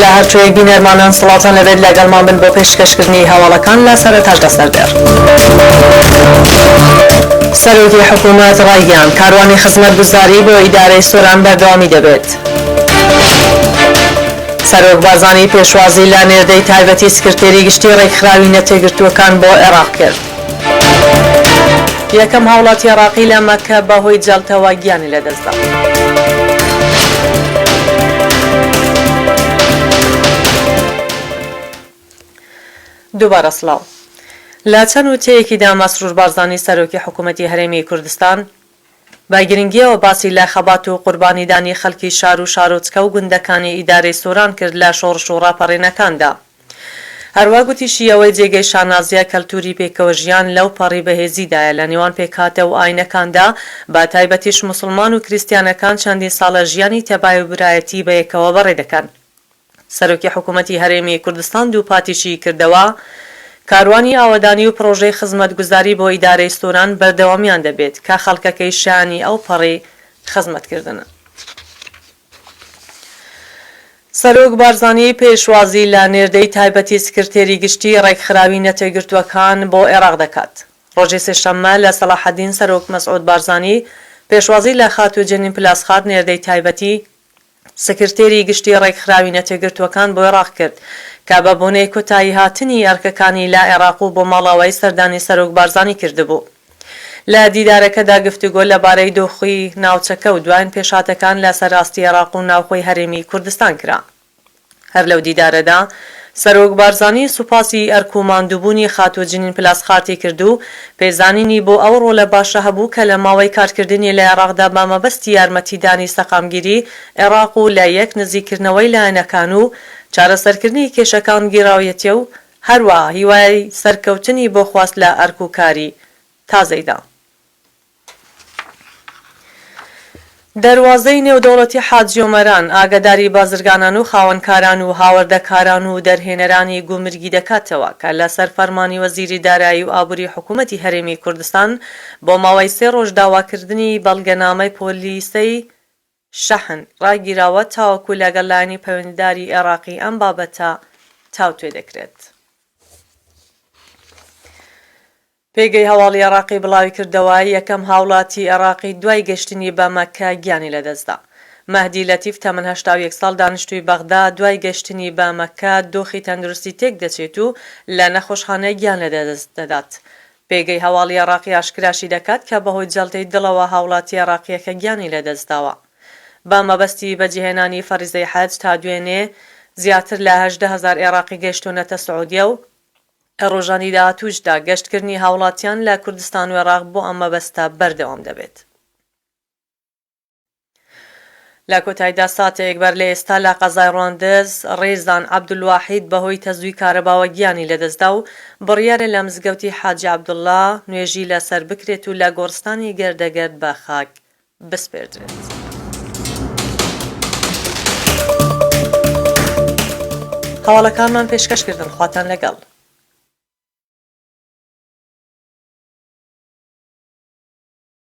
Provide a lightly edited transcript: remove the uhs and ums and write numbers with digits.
لە هەرچوەیەک بینەرمانان سڵاتان لەبێت لەگەڵمان بن بۆ پێشکەشکردنی هەواڵەکان لە سەرەتاش دەسەردەر. سەرۆکی حکوومەت ڕایگەیاند کاروانی خزمەتگوزاری بۆ ئیدارەی سۆران بەردەوامی دەبێت. سەرۆک بارزانی پێشوازی لە نێردەی تایبەتی سکرتێری گشتی ڕێکخراوی نەتێگرتووەکان بۆ عێراق کرد. یەکەم هاوڵاتی عێراقی لە مەککە بەهۆی جەڵتەوە گیانی لەدەستدا. دووبارە سڵاو. لە چەند وتەیەکیدا مەسرور بارزانی سەرۆکی حکوومەتی هەرێمی کوردستان بە گرنگیەوە باسی لە خەبات و قوربانیدانی خەڵکی شار و شارۆچکە و گوندەکانی ئیدارەی سۆران کرد لە شۆڕش و ڕاپەڕینەکاندا. هەروە گوتیشی ئەوەی جێگەی شانازیە کەلتوری پێکەوە ژیان لەو پەڕی بەهێزیدایە لە نێوان پێکهاتە و ئاینەکاندا بە تایبەتیش موسڵمان و کریستیانەکان چەندین ساڵە ژیانی تەبای و برایەتی بەیەکەوە بەڕێ دەکەن. سەرۆکی حکوومەتی هەرێمی کوردستان دوو پاتیشی کردەوە کاروانی ئاوەدانی و پرۆژەی خزمەتگوزاری بۆ ئیدارەی سۆران بەردەوامیان دەبێت کە خەڵکەکەی شانی ئەو پەڕی خزمەتکردنە. سەرۆک بارزانی پێشوازی لە نێردەی تایبەتی سکرتێری گشتی ڕێکخراوی نەتێگرتووەکان بۆ عێراق دەکات. ڕۆژی سێشەممە لە سەلاحەدین سەرۆک مەسعود بارزانی پێشوازی لە خاتووجەنین پلاسخات نێردەی تایبەتی سکرتێری گشتی ڕێکخراوی نەتێگرتووەکان بۆ عێراق کرد کە بە بۆنەی کۆتایی هاتنی ئەرکەکانی لا عێراق و بۆ ماڵاوای سەردانی سەرۆک بارزانی کردبوو. لە دیدارەکەدا گفتوگۆ لەبارەی دۆخی ناوچەکە و دوایین پێشاتەکان لە سەرراستی عێراق و ناوخۆی هەرێمی کوردستان کرا. هەر لەو دیدارەدا سەرۆک بارزانی سوپاسی ئەرکوماندووبوونی خاتووجەنین پلاسخاتی کرد و پێزانینی بۆ ئەو ڕۆلە باشە هەبوو کە لە ماوەی کارکردنی لە عێراقدا بە مەبەستی یارمەتیدانی سەقامگیری عێراق و لە یەک نزیکردنەوەی لایەنەکان و چارەسەرکردنی کێشەکان گیراویەتیە و هەروە هیوای سەرکەوتنی بۆ خواست لە ئەرکوکاری تازەیدا. دەواازەی نێودەوڵەتی حاجی ئۆمەران ئاگاداری بازرگانان و خاوەنکاران و هاوردەکاران و دەرهێنەرانی گومرگی دەکاتەوە کە لە سەر فەرمانی وەزیری دارایی و ئابووری حکوومەتی هەرێمی کوردستان بۆ ماوەی 3 ڕۆژ داواکردنی بەڵگەنامەی پۆلیسەی شەحن ڕاگیراوە تاوەکو لەگەڵ لایەنی پەیوەندیداری عێراقی ئەم بابەتە تاوتوێ دەکرێت. پێگەی هەواڵی عێراقی بڵاوی کردەوە یەکەم هاوڵاتی عێراقی دوای گەشتنی بە مەککە گیانی لەدەستدا. مەهدی لەتیف تەمەن 81 ساڵ دانیشتووی بەغدا دوای گەشتنی بە مەککە دۆخی تەندروستی تێک دەچێت و لە نەخۆشخانە گیان لەدەست دەدات. پێگەی هەواڵی عێراقی ئاشکراشی دەکات کە بەهۆی جەڵتەی دڵەوە هاوڵاتی عێراقیەکە گیانی لەدەستداوە. بە مەبەستی بەجێهێنانی فەریزەی حەج تا دوێنێ زیاتر لە 18,000 عێراقی گەیشتونەتە سعودیە و ڕۆژانی داهاتووشدا گەشتکردنی هاوڵاتیان لە کوردستان و عێراق بۆ ئەم مەبەستە بەردەوام دەبێت. لە کۆتاییدا ساتێک بەر لە ئێستا لە قەزای ڕواندز ڕێزان عەبدولواحید بەهۆی تەزووی کارەباوە گیانی لەدەستدا و بڕیارە لە مزگەوتی حاجی عەبدوڵڵا نوێژی لەسەر بکرێت و لە گۆڕستانی گەردەگەرد بە خاک بسپێردرێت. هەواڵەکانمان پێشکەشکردن خواتان لەگەڵ.